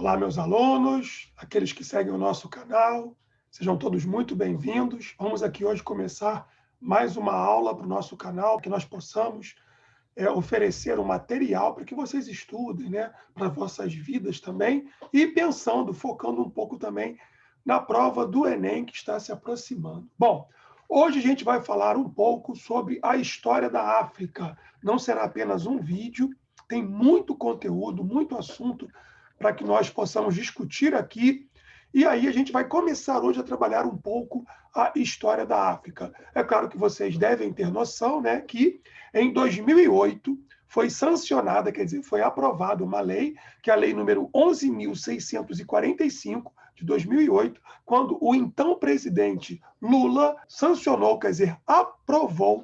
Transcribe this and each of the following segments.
Olá, meus alunos, aqueles que seguem o nosso canal, sejam todos muito bem-vindos. Vamos aqui hoje começar mais uma aula para o nosso canal, que nós possamos oferecer um material para que vocês estudem, né, para vossas vidas também, e pensando, focando um pouco também na prova do Enem que está se aproximando. Bom, hoje a gente vai falar um pouco sobre a história da África. Não será apenas um vídeo, tem muito conteúdo, muito assunto para que nós possamos discutir aqui. E aí a gente vai começar hoje a trabalhar um pouco a história da África. É claro que vocês devem ter noção, né, que em 2008 foi sancionada, quer dizer, foi aprovada uma lei, que é a lei número 11.645 de 2008, quando o então presidente Lula sancionou, quer dizer, aprovou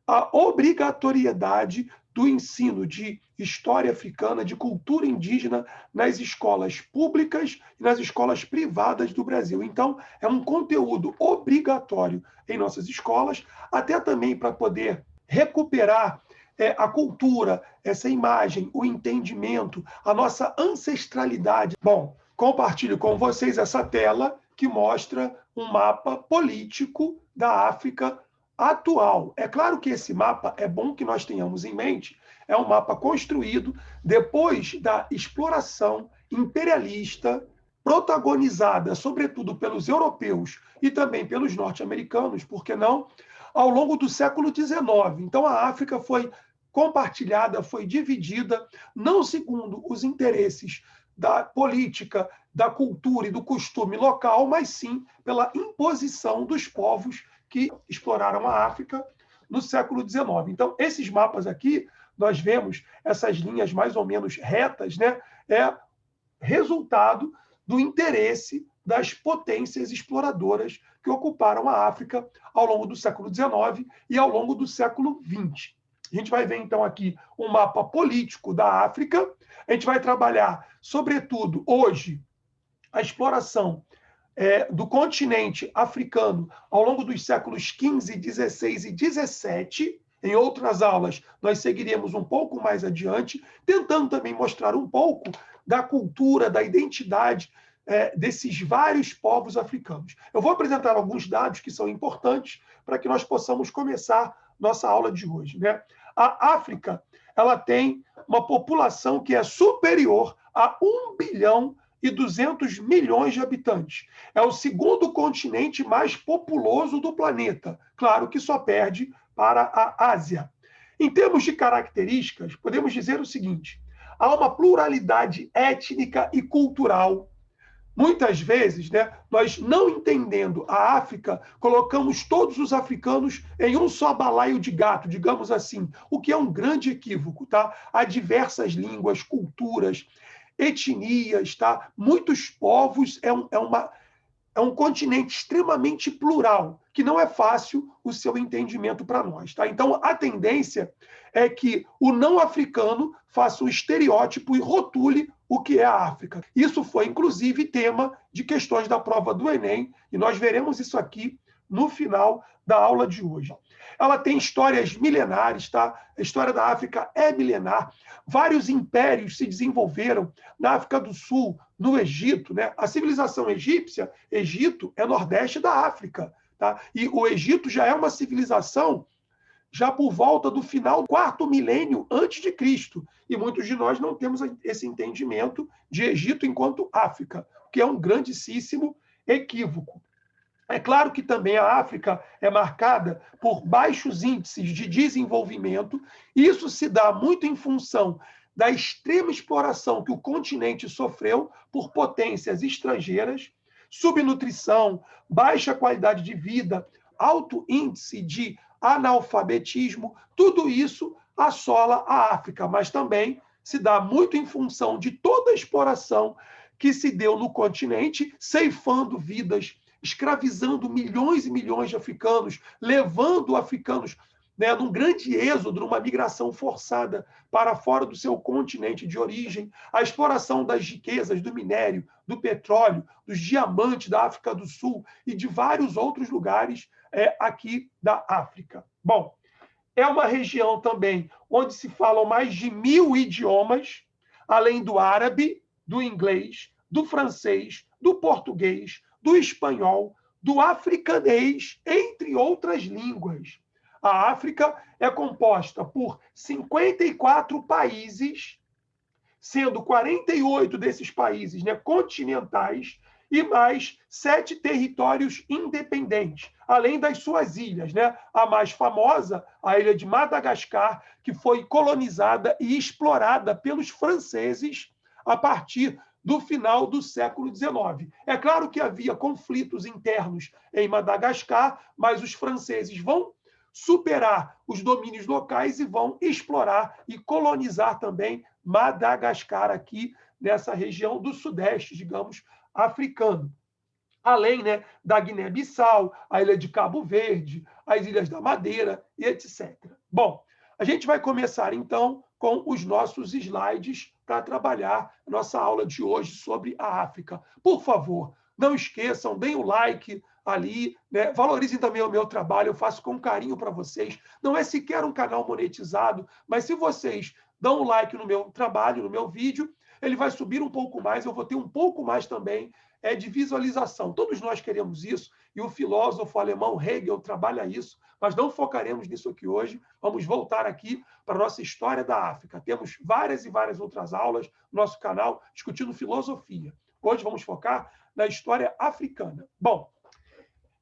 a obrigatoriedade do ensino de história africana, de cultura indígena, nas escolas públicas e nas escolas privadas do Brasil. Então, é um conteúdo obrigatório em nossas escolas, até também para poder recuperar a cultura, essa imagem, o entendimento, a nossa ancestralidade. Bom, compartilho com vocês essa tela que mostra um mapa político da África atual. É claro que esse mapa é bom que nós tenhamos em mente, é um mapa construído depois da exploração imperialista, protagonizada, sobretudo, pelos europeus e também pelos norte-americanos, por que não, ao longo do século XIX. Então, a África foi compartilhada, foi dividida, não segundo os interesses da política, da cultura e do costume local, mas sim pela imposição dos povos que exploraram a África no século XIX. Então, esses mapas aqui, nós vemos essas linhas mais ou menos retas, né? É resultado do interesse das potências exploradoras que ocuparam a África ao longo do século XIX e ao longo do século XX. A gente vai ver, então, aqui um mapa político da África. A gente vai trabalhar, sobretudo, hoje, a exploração do continente africano ao longo dos séculos XV, XVI e XVII. Em outras aulas, nós seguiremos um pouco mais adiante, tentando também mostrar um pouco da cultura, da identidade desses vários povos africanos. Eu vou apresentar alguns dados que são importantes para que nós possamos começar nossa aula de hoje, né? A África, ela tem uma população que é superior a 1,2 bilhão de habitantes. É o segundo continente mais populoso do planeta. Claro que só perde para a Ásia. Em termos de características, podemos dizer o seguinte: há uma pluralidade étnica e cultural. Muitas vezes, né, nós, não entendendo a África, colocamos todos os africanos em um só balaio de gato, digamos assim, o que é um grande equívoco, tá? Há diversas línguas, culturas, etnias, tá? Muitos povos, é um continente extremamente plural, que não é fácil o seu entendimento para nós, tá? Então, a tendência é que o não africano faça um estereótipo e rotule o que é a África. Isso foi, inclusive, tema de questões da prova do Enem, e nós veremos isso aqui no final da aula de hoje. Ela tem histórias milenares, tá? A história da África é milenar. Vários impérios se desenvolveram na África do Sul, no Egito, né? A civilização egípcia, Egito é nordeste da África, tá? E o Egito já é uma civilização já por volta do final do quarto milênio antes de Cristo. E muitos de nós não temos esse entendimento de Egito enquanto África, o que é um grandíssimo equívoco. É claro que também a África é marcada por baixos índices de desenvolvimento. Isso se dá muito em função da extrema exploração que o continente sofreu por potências estrangeiras, subnutrição, baixa qualidade de vida, alto índice de analfabetismo, tudo isso assola a África, mas também se dá muito em função de toda a exploração que se deu no continente, ceifando vidas, escravizando milhões e milhões de africanos, levando africanos, né, num grande êxodo, numa migração forçada para fora do seu continente de origem, a exploração das riquezas do minério, do petróleo, dos diamantes da África do Sul e de vários outros lugares aqui da África. Bom, é uma região também onde se falam mais de 1.000 idiomas, além do árabe, do inglês, do francês, do português, do espanhol, do africanês, entre outras línguas. A África é composta por 54 países, sendo 48 desses países, né, continentais, e mais 7 territórios independentes, além das suas ilhas, né? A mais famosa, a ilha de Madagascar, que foi colonizada e explorada pelos franceses a partir do final do século XIX. É claro que havia conflitos internos em Madagascar, mas os franceses vão superar os domínios locais e vão explorar e colonizar também Madagascar, aqui nessa região do sudeste, digamos, africano. Além, né, da Guiné-Bissau, a ilha de Cabo Verde, as Ilhas da Madeira e etc. Bom, a gente vai começar, então, com os nossos slides para trabalhar a nossa aula de hoje sobre a África. Por favor, não esqueçam, deem o like ali, né? Valorizem também o meu trabalho, eu faço com carinho para vocês. Não é sequer um canal monetizado, mas se vocês dão um like no meu trabalho, no meu vídeo, ele vai subir um pouco mais, eu vou ter um pouco mais também de visualização. Todos nós queremos isso, e o filósofo alemão Hegel trabalha isso, mas não focaremos nisso aqui hoje. Vamos voltar aqui para a nossa história da África. Temos várias e várias outras aulas no nosso canal discutindo filosofia. Hoje vamos focar na história africana. Bom,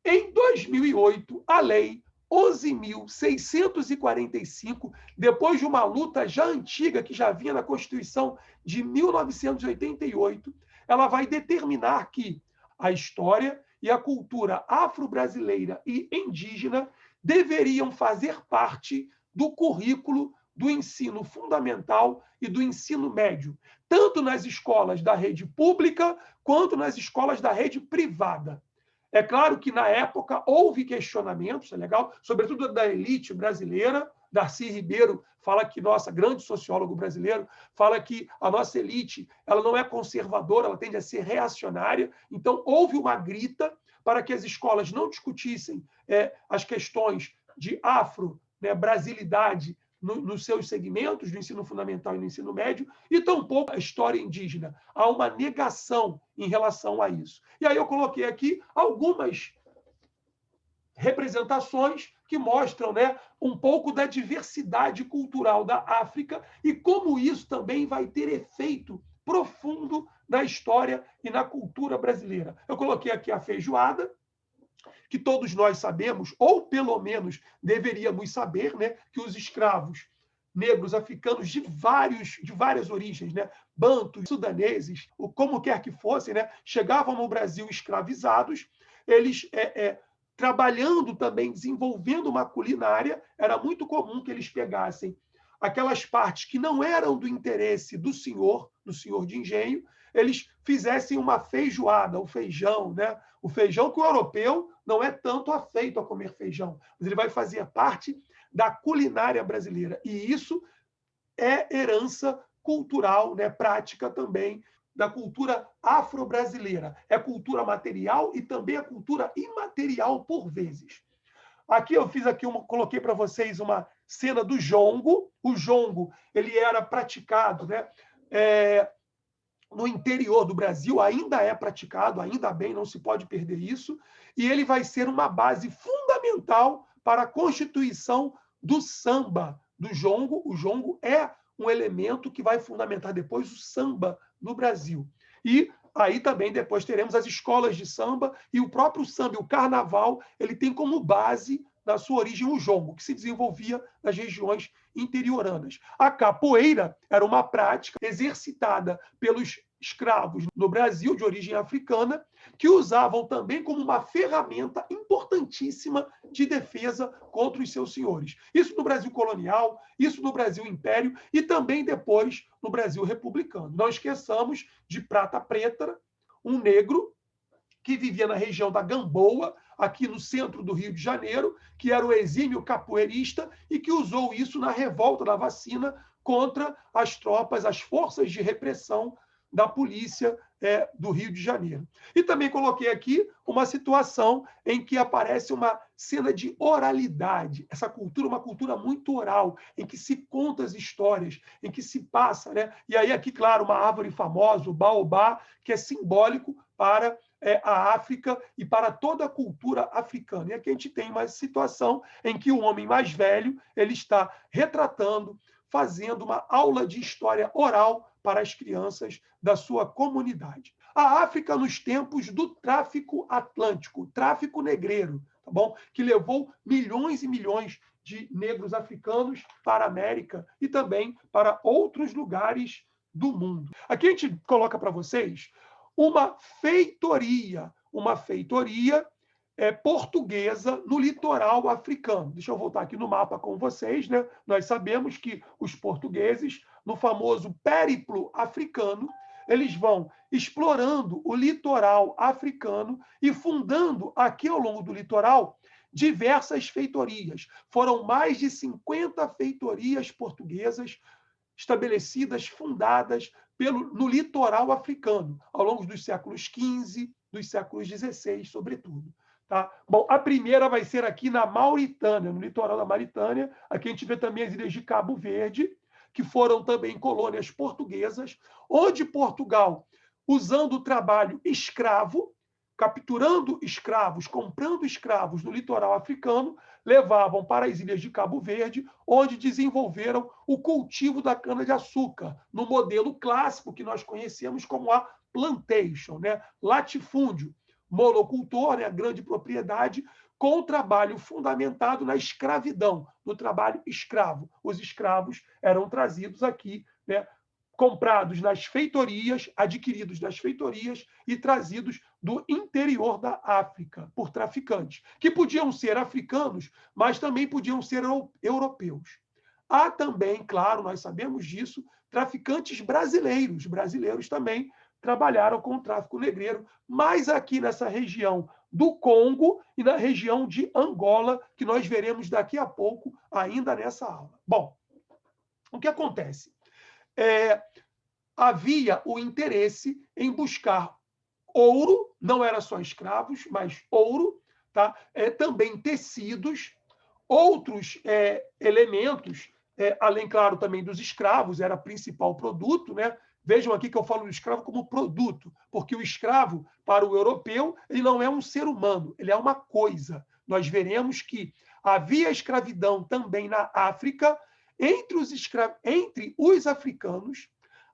em 2008, a Lei 11.645, depois de uma luta já antiga, que já vinha na Constituição de 1988, ela vai determinar que a história e a cultura afro-brasileira e indígena deveriam fazer parte do currículo do ensino fundamental e do ensino médio, tanto nas escolas da rede pública quanto nas escolas da rede privada. É claro que, na época, houve questionamentos, é legal, sobretudo da elite brasileira. Darcy Ribeiro fala que, nossa, grande sociólogo brasileiro, fala que a nossa elite ela não é conservadora, ela tende a ser reacionária. Então, houve uma grita para que as escolas não discutissem as questões de afro, né, brasilidade, nos seus segmentos do ensino fundamental e no ensino médio, e tampouco a história indígena. Há uma negação em relação a isso. E aí eu coloquei aqui algumas representações que mostram, né, um pouco da diversidade cultural da África e como isso também vai ter efeito profundo na história e na cultura brasileira. Eu coloquei aqui a feijoada, que todos nós sabemos, ou pelo menos deveríamos saber, né, que os escravos negros africanos de várias origens, né, bantos, sudaneses, ou como quer que fossem, né, chegavam no Brasil escravizados, eles trabalhando também, desenvolvendo uma culinária, era muito comum que eles pegassem aquelas partes que não eram do interesse do senhor de engenho, eles fizessem uma feijoada, o feijão, né? O feijão que o europeu não é tanto afeito a comer feijão, mas ele vai fazer parte da culinária brasileira. E isso é herança cultural, né? Prática também da cultura afro-brasileira. É cultura material e também a cultura imaterial por vezes. Aqui eu coloquei para vocês uma cena do jongo. O jongo, ele era praticado, né, no interior do Brasil, ainda é praticado, ainda bem, não se pode perder isso, e ele vai ser uma base fundamental para a constituição do samba, do jongo. O jongo é um elemento que vai fundamentar depois o samba no Brasil. E aí também depois teremos as escolas de samba e o próprio samba, o carnaval, ele tem como base, na sua origem, o jongo, que se desenvolvia nas regiões interioranas. A capoeira era uma prática exercitada pelos escravos no Brasil, de origem africana, que usavam também como uma ferramenta importantíssima de defesa contra os seus senhores. Isso no Brasil colonial, isso no Brasil império e também depois no Brasil republicano. Não esqueçamos de Prata Preta, um negro que vivia na região da Gamboa, aqui no centro do Rio de Janeiro, que era o exímio capoeirista e que usou isso na revolta da vacina contra as tropas, as forças de repressão da polícia do Rio de Janeiro. E também coloquei aqui uma situação em que aparece uma cena de oralidade. Essa cultura, uma cultura muito oral, em que se conta as histórias, em que se passa, né? E aí aqui, claro, uma árvore famosa, o baobá, que é simbólico para a África e para toda a cultura africana. E aqui a gente tem uma situação em que o homem mais velho ele está retratando, fazendo uma aula de história oral para as crianças da sua comunidade. A África nos tempos do tráfico atlântico, tráfico negreiro, tá bom? Que levou milhões e milhões de negros africanos para a América e também para outros lugares do mundo. Aqui a gente coloca para vocês uma feitoria portuguesa no litoral africano. Deixa eu voltar aqui no mapa com vocês, né? Nós sabemos que os portugueses, no famoso périplo africano, eles vão explorando o litoral africano e fundando aqui ao longo do litoral diversas feitorias. Foram mais de 50 feitorias portuguesas estabelecidas, fundadas no litoral africano, ao longo dos séculos XV, dos séculos XVI, sobretudo. Tá? Bom, a primeira vai ser aqui na Mauritânia, no litoral da Mauritânia. Aqui a gente vê também as ilhas de Cabo Verde, que foram também colônias portuguesas, onde Portugal, usando o trabalho escravo, capturando escravos, comprando escravos no litoral africano, levavam para as ilhas de Cabo Verde, onde desenvolveram o cultivo da cana-de-açúcar, no modelo clássico que nós conhecemos como a plantation, né? Latifúndio, monocultor, né? Grande propriedade, com o trabalho fundamentado na escravidão, no trabalho escravo. Os escravos eram trazidos aqui, né? Comprados nas feitorias, adquiridos nas feitorias e trazidos do interior da África por traficantes, que podiam ser africanos, mas também podiam ser europeus. Há também, claro, nós sabemos disso, traficantes brasileiros. Brasileiros também trabalharam com o tráfico negreiro, mas aqui nessa região do Congo e na região de Angola, que nós veremos daqui a pouco, ainda nessa aula. Bom, o que acontece? Havia o interesse em buscar ouro, não era só escravos, mas ouro, tá? Também tecidos, outros elementos, além, claro, também dos escravos, era o principal produto, né? Vejam aqui que eu falo do escravo como produto, porque o escravo, para o europeu, ele não é um ser humano, ele é uma coisa. Nós veremos que havia escravidão também na África, entre os africanos,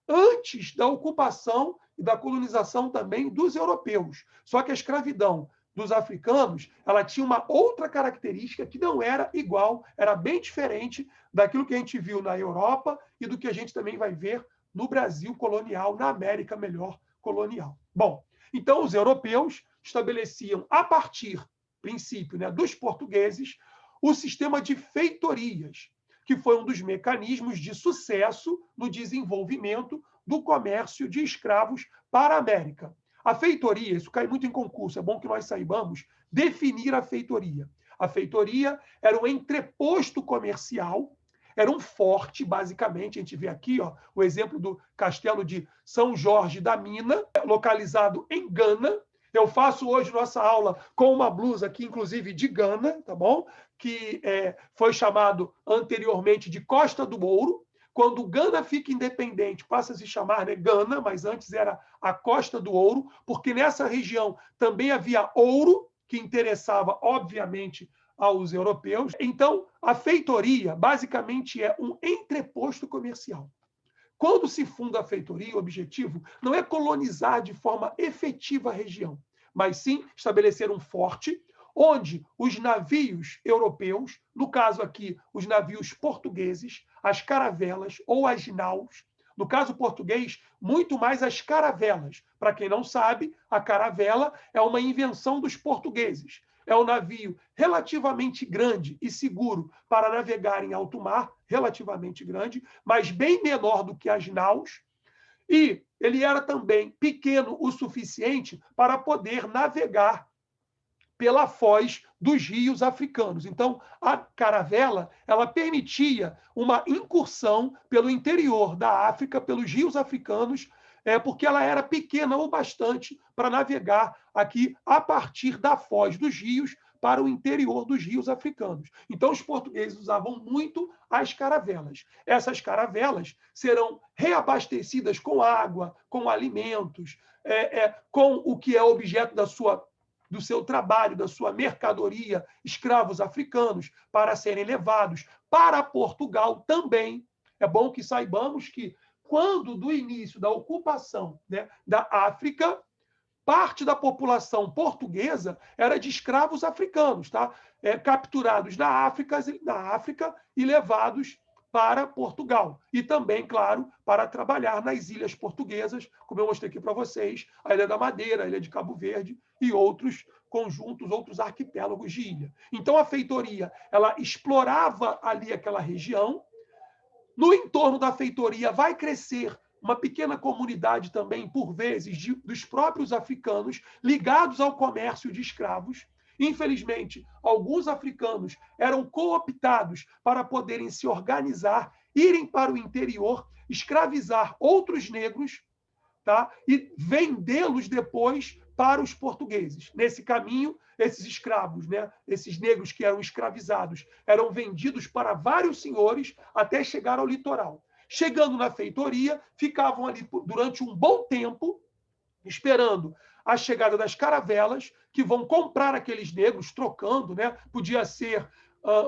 antes da ocupação e da colonização também dos europeus. Só que a escravidão dos africanos, ela tinha uma outra característica que não era igual, era bem diferente daquilo que a gente viu na Europa e do que a gente também vai ver no Brasil colonial, na América melhor colonial. Bom, então os europeus estabeleciam, a partir, princípio, né, dos portugueses, o sistema de feitorias, que foi um dos mecanismos de sucesso no desenvolvimento do comércio de escravos para a América. A feitoria, isso cai muito em concurso, é bom que nós saibamos definir a feitoria. A feitoria era um entreposto comercial, era um forte, basicamente. A gente vê aqui o exemplo do castelo de São Jorge da Mina, localizado em Gana. Eu faço hoje nossa aula com uma blusa aqui, inclusive, de Gana, tá bom? Que foi chamado anteriormente de Costa do Ouro. Quando Gana fica independente, passa a se chamar, né, Gana, mas antes era a Costa do Ouro, porque nessa região também havia ouro, que interessava, obviamente, aos europeus. Então, a feitoria, basicamente, é um entreposto comercial. Quando se funda a feitoria, o objetivo não é colonizar de forma efetiva a região, mas sim estabelecer um forte onde os navios europeus, no caso aqui, os navios portugueses, as caravelas ou as naus, no caso português, muito mais as caravelas. Para quem não sabe, a caravela é uma invenção dos portugueses. É um navio relativamente grande e seguro para navegar em alto mar, relativamente grande, mas bem menor do que as naus. E ele era também pequeno o suficiente para poder navegar pela foz dos rios africanos. Então, a caravela, ela permitia uma incursão pelo interior da África, pelos rios africanos, porque ela era pequena o bastante para navegar aqui a partir da foz dos rios para o interior dos rios africanos. Então, os portugueses usavam muito as caravelas. Essas caravelas serão reabastecidas com água, com alimentos, com o que é objeto do seu trabalho, da sua mercadoria, escravos africanos, para serem levados para Portugal também. É bom que saibamos que, quando do início da ocupação, né, da África, parte da população portuguesa era de escravos africanos, tá? Capturados na África e levados para Portugal. E também, claro, para trabalhar nas ilhas portuguesas, como eu mostrei aqui para vocês, a Ilha da Madeira, a Ilha de Cabo Verde e outros conjuntos, outros arquipélagos de ilha. Então, a feitoria, ela explorava ali aquela região. No entorno da feitoria vai crescer uma pequena comunidade também, por vezes, dos próprios africanos ligados ao comércio de escravos. Infelizmente, alguns africanos eram cooptados para poderem se organizar, irem para o interior, escravizar outros negros, tá? E vendê-los depois para os portugueses. Nesse caminho, esses escravos, né, esses negros que eram escravizados, eram vendidos para vários senhores até chegar ao litoral. Chegando na feitoria, ficavam ali durante um bom tempo, esperando a chegada das caravelas, que vão comprar aqueles negros, trocando, né? Podia ser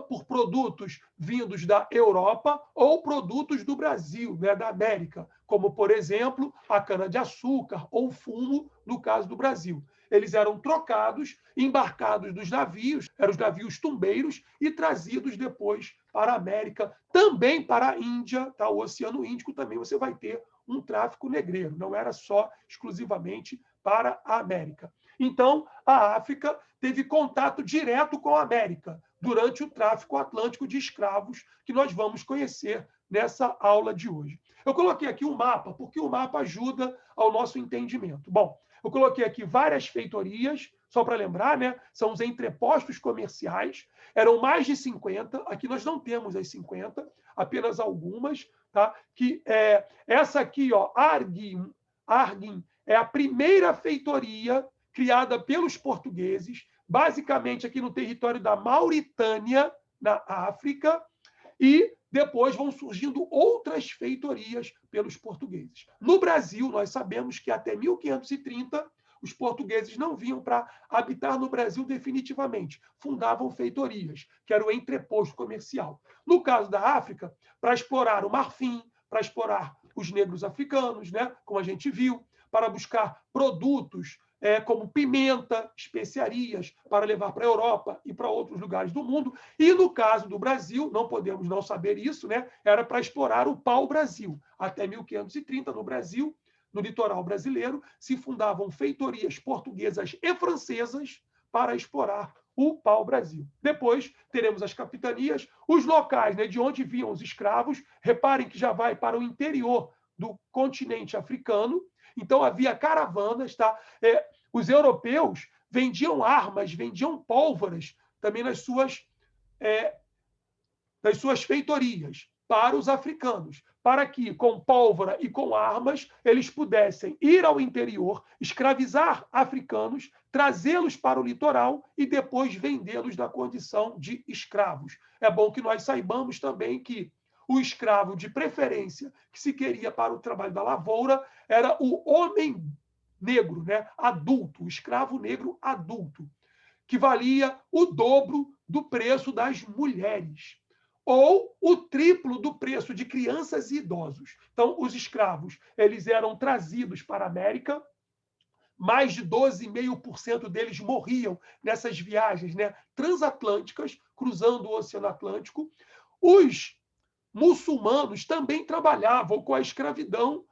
por produtos vindos da Europa ou produtos do Brasil, né, da América, como, por exemplo, a cana-de-açúcar ou fumo, no caso do Brasil. Eles eram trocados, embarcados dos navios, eram os navios tumbeiros, e trazidos depois para a América, também para a Índia, tá? O Oceano Índico também você vai ter um tráfico negreiro, não era só exclusivamente para a América. Então, a África teve contato direto com a América durante o tráfico atlântico de escravos, que nós vamos conhecer nessa aula de hoje. Eu coloquei aqui um mapa, porque o mapa ajuda ao nosso entendimento. Bom, eu coloquei aqui várias feitorias, só para lembrar, né? São os entrepostos comerciais, eram mais de 50, aqui nós não temos as 50, apenas algumas, tá? Que essa aqui, ó, Arguin, é a primeira feitoria criada pelos portugueses, basicamente aqui no território da Mauritânia, na África, e depois vão surgindo outras feitorias pelos portugueses. No Brasil, nós sabemos que até 1530, os portugueses não vinham para habitar no Brasil definitivamente. Fundavam feitorias, que era o entreposto comercial. No caso da África, para explorar o marfim, para explorar os negros africanos, né, como a gente viu, para buscar produtos como pimenta, especiarias, para levar para a Europa e para outros lugares do mundo. E no caso do Brasil, não podemos não saber isso, né? Era para explorar o pau-brasil. Até 1530, no Brasil, no litoral brasileiro, se fundavam feitorias portuguesas e francesas para explorar o pau-brasil. Depois teremos as capitanias, os locais, né, de onde vinham os escravos. Reparem que já vai para o interior do continente africano. Então, havia caravanas, tá? Os europeus vendiam armas, vendiam pólvoras também nas suas feitorias para os africanos, para que, com pólvora e com armas, eles pudessem ir ao interior, escravizar africanos, trazê-los para o litoral e depois vendê-los na condição de escravos. É bom que nós saibamos também que o escravo de preferência que se queria para o trabalho da lavoura era o homem negro, né? Adulto, o escravo negro adulto, que valia o dobro do preço das mulheres, ou o triplo do preço de crianças e idosos. Então, os escravos, eles eram trazidos para a América, mais de 12,5% deles morriam nessas viagens, né, transatlânticas, cruzando o Oceano Atlântico. Os muçulmanos também trabalhavam com a escravidão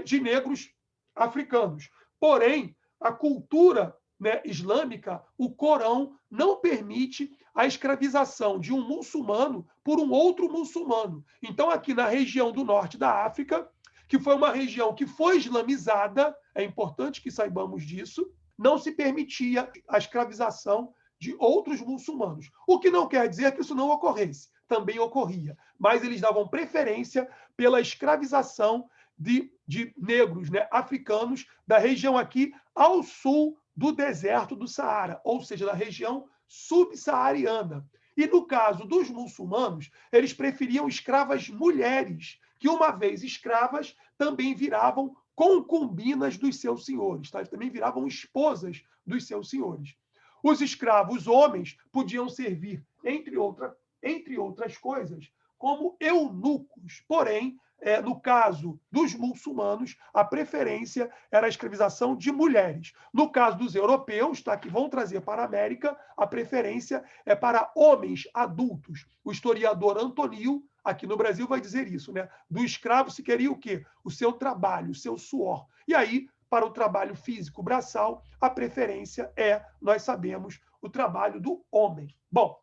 de negros africanos. Porém, a cultura, né, islâmica, o Corão, não permite a escravização de um muçulmano por um outro muçulmano. Então, aqui na região do norte da África, que foi uma região que foi islamizada, é importante que saibamos disso, não se permitia a escravização de outros muçulmanos. O que não quer dizer que isso não ocorresse. Também ocorria. Mas eles davam preferência pela escravização de negros, né, africanos da região aqui ao sul do deserto do Saara, ou seja, da região subsaariana. E no caso dos muçulmanos, eles preferiam escravas mulheres, que uma vez escravas também viravam concubinas dos seus senhores, tá? Eles também viravam esposas dos seus senhores. Os escravos homens podiam servir, entre outras coisas, como eunucos. Porém, no caso dos muçulmanos, a preferência era a escravização de mulheres. No caso dos europeus, tá, que vão trazer para a América, a preferência é para homens adultos. O historiador Antonio, aqui no Brasil, vai dizer isso, né? Do escravo se queria o quê? O seu trabalho, o seu suor. E aí, para o trabalho físico braçal, a preferência é, nós sabemos, o trabalho do homem. Bom,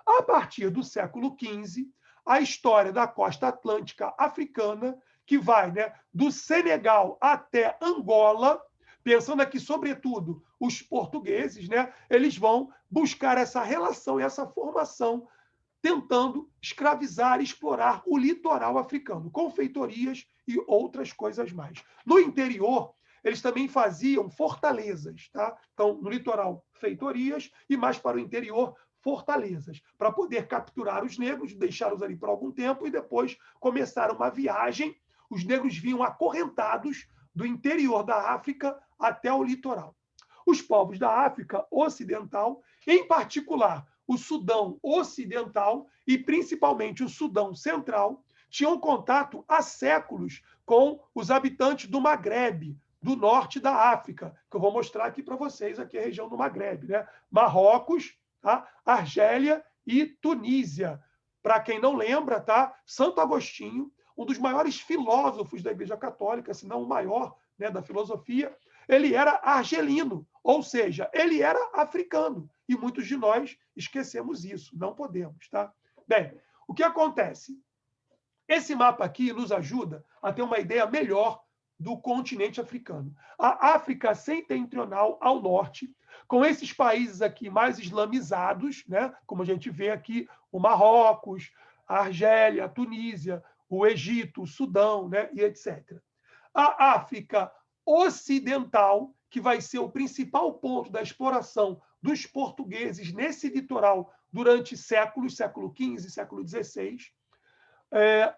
a partir do século XV, a história da costa atlântica africana, que vai, né, do Senegal até Angola, pensando aqui, sobretudo, os portugueses, né, eles vão buscar essa relação e essa formação, tentando escravizar e explorar o litoral africano, com feitorias e outras coisas mais. No interior, eles também faziam fortalezas, tá? Então, no litoral, feitorias, e mais para o interior, fortalezas, para poder capturar os negros, deixá-los ali por algum tempo e depois começar uma viagem. Os negros vinham acorrentados do interior da África até o litoral. Os povos da África Ocidental, em particular o Sudão Ocidental e principalmente o Sudão Central, tinham contato há séculos com os habitantes do Maghreb, do norte da África, que eu vou mostrar aqui para vocês, aqui a região do Maghreb, né? Marrocos, tá? Argélia e Tunísia. Para quem não lembra, tá? Santo Agostinho, um dos maiores filósofos da Igreja Católica, se não o maior, né, da filosofia, ele era argelino, ou seja, ele era africano. E muitos de nós esquecemos isso, não podemos, tá? Bem, o que acontece? Esse mapa aqui nos ajuda a ter uma ideia melhor do continente africano. A África setentrional ao norte, com esses países aqui mais islamizados, né? Como a gente vê aqui, o Marrocos, a Argélia, a Tunísia, o Egito, o Sudão, né? E etc. A África ocidental, que vai ser o principal ponto da exploração dos portugueses nesse litoral durante séculos, século XV, século XVI.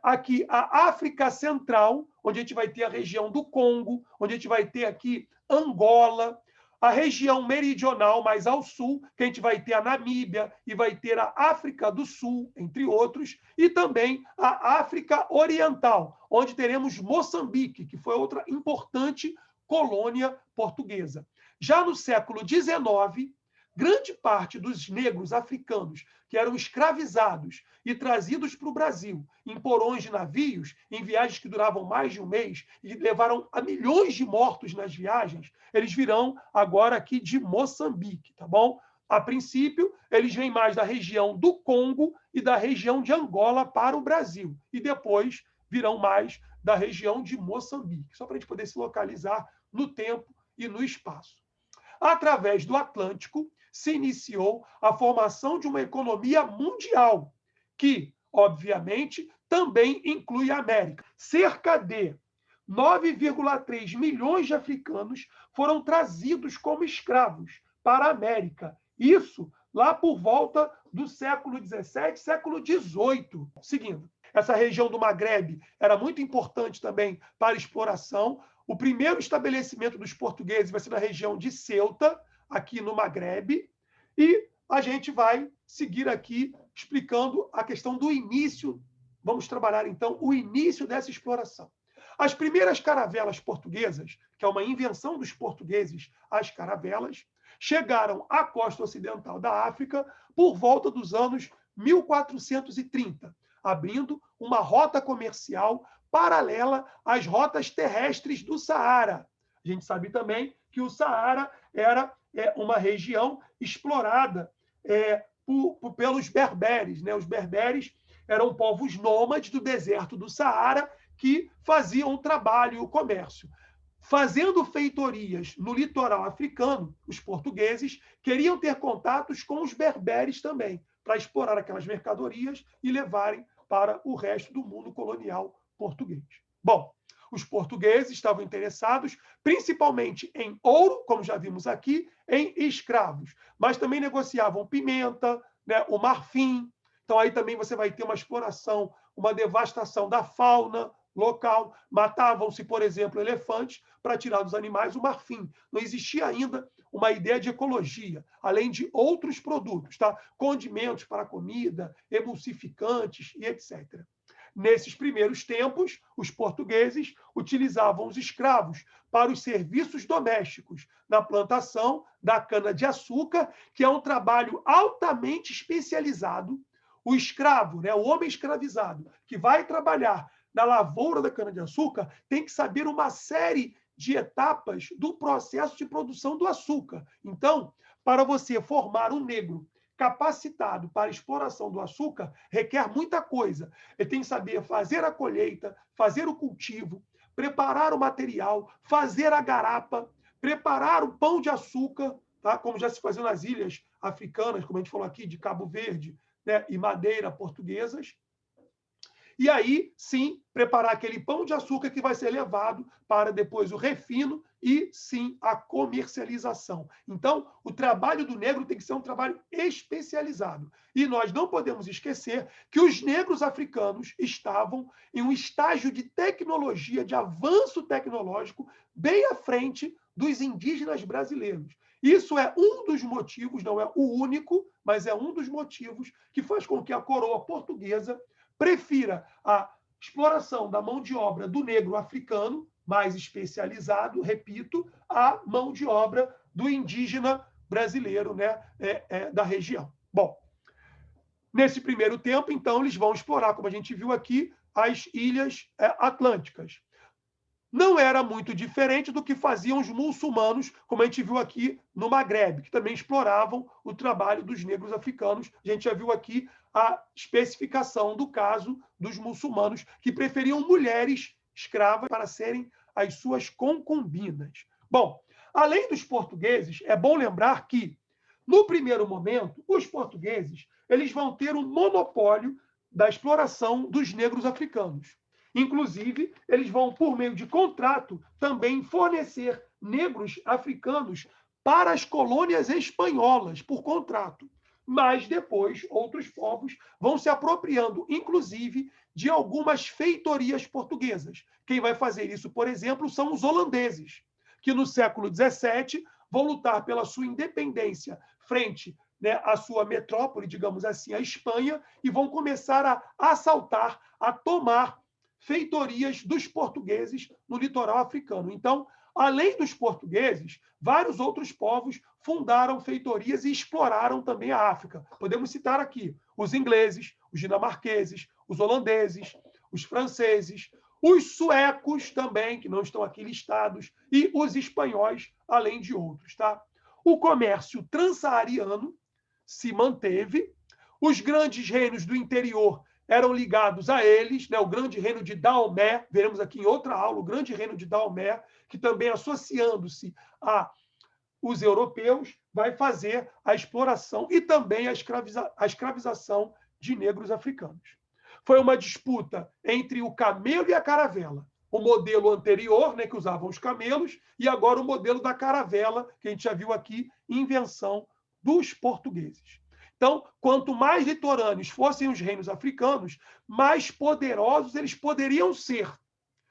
Aqui a África Central, onde a gente vai ter a região do Congo, onde a gente vai ter aqui Angola, a região meridional, mais ao sul, que a gente vai ter a Namíbia e vai ter a África do Sul, entre outros, e também a África Oriental, onde teremos Moçambique, que foi outra importante colônia portuguesa. Já no século XIX, grande parte dos negros africanos que eram escravizados e trazidos para o Brasil em porões de navios, em viagens que duravam mais de um mês e levaram a milhões de mortos nas viagens, eles virão agora aqui de Moçambique, tá bom? A princípio, eles vêm mais da região do Congo e da região de Angola para o Brasil, e depois virão mais da região de Moçambique, só para a gente poder se localizar no tempo e no espaço. Através do Atlântico, se iniciou a formação de uma economia mundial, que, obviamente, também inclui a América. Cerca de 9,3 milhões de africanos foram trazidos como escravos para a América. Isso lá por volta do século XVII, século XVIII. Seguindo, essa região do Maghreb era muito importante também para a exploração. O primeiro estabelecimento dos portugueses vai ser na região de Ceuta, aqui no Maghreb, e a gente vai seguir aqui explicando a questão do início. Vamos trabalhar, então, o início dessa exploração. As primeiras caravelas portuguesas, que é uma invenção dos portugueses, as caravelas, chegaram à costa ocidental da África por volta dos anos 1430, abrindo uma rota comercial paralela às rotas terrestres do Saara. A gente sabe também que o Saara era uma região explorada pelos berberes, né? Os berberes eram povos nômades do deserto do Saara que faziam o trabalho e o comércio. Fazendo feitorias no litoral africano, os portugueses queriam ter contatos com os berberes também, para explorar aquelas mercadorias e levarem para o resto do mundo colonial português. Bom, Os portugueses estavam interessados principalmente em ouro, como já vimos aqui, em escravos, mas também negociavam pimenta, né, o marfim. Então, aí também você vai ter uma exploração, uma devastação da fauna local. Matavam-se, por exemplo, elefantes para tirar dos animais o marfim. Não existia ainda uma ideia de ecologia, além de outros produtos, tá? Condimentos para comida, emulsificantes e etc. Nesses primeiros tempos, os portugueses utilizavam os escravos para os serviços domésticos na plantação da cana-de-açúcar, que é um trabalho altamente especializado. O escravo, né, o homem escravizado, que vai trabalhar na lavoura da cana-de-açúcar, tem que saber uma série de etapas do processo de produção do açúcar. Então, para você formar um negro capacitado para a exploração do açúcar, requer muita coisa. Ele tem que saber fazer a colheita, fazer o cultivo, preparar o material, fazer a garapa, preparar o pão de açúcar, tá? Como já se fazia nas ilhas africanas, como a gente falou aqui, de Cabo Verde, né? E Madeira portuguesas. E aí, sim, preparar aquele pão de açúcar que vai ser levado para depois o refino e, sim, a comercialização. Então, o trabalho do negro tem que ser um trabalho especializado. E nós não podemos esquecer que os negros africanos estavam em um estágio de tecnologia, de avanço tecnológico, bem à frente dos indígenas brasileiros. Isso é um dos motivos, não é o único, mas é um dos motivos que faz com que a coroa portuguesa prefira a exploração da mão de obra do negro africano, mais especializado, repito, à mão de obra do indígena brasileiro, né, da região. Bom, nesse primeiro tempo, então, eles vão explorar, como a gente viu aqui, as ilhas atlânticas. Não era muito diferente do que faziam os muçulmanos, como a gente viu aqui no Maghreb, que também exploravam o trabalho dos negros africanos. A gente já viu aqui a especificação do caso dos muçulmanos, que preferiam mulheres escravas para serem as suas concubinas. Bom, além dos portugueses, é bom lembrar que, no primeiro momento, os portugueses eles vão ter um monopólio da exploração dos negros africanos. Inclusive, eles vão, por meio de contrato, também fornecer negros africanos para as colônias espanholas, por contrato. Mas depois, outros povos vão se apropriando, inclusive, de algumas feitorias portuguesas. Quem vai fazer isso, por exemplo, são os holandeses, que no século XVII vão lutar pela sua independência frente, né, à sua metrópole, digamos assim, a Espanha, e vão começar a assaltar, a tomar feitorias dos portugueses no litoral africano. Então, além dos portugueses, vários outros povos fundaram feitorias e exploraram também a África. Podemos citar aqui os ingleses, os dinamarqueses, os holandeses, os franceses, os suecos também, que não estão aqui listados, e os espanhóis, além de outros. Tá? O comércio transsaariano se manteve, os grandes reinos do interior eram ligados a eles, né? O grande reino de Daomé, veremos aqui em outra aula, o grande reino de Daomé, que também associando-se a os europeus, vai fazer a exploração e também a escravização de negros africanos. Foi uma disputa entre o camelo e a caravela. O modelo anterior, né, que usavam os camelos, e agora o modelo da caravela, que a gente já viu aqui, invenção dos portugueses. Então, quanto mais litorâneos fossem os reinos africanos, mais poderosos eles poderiam ser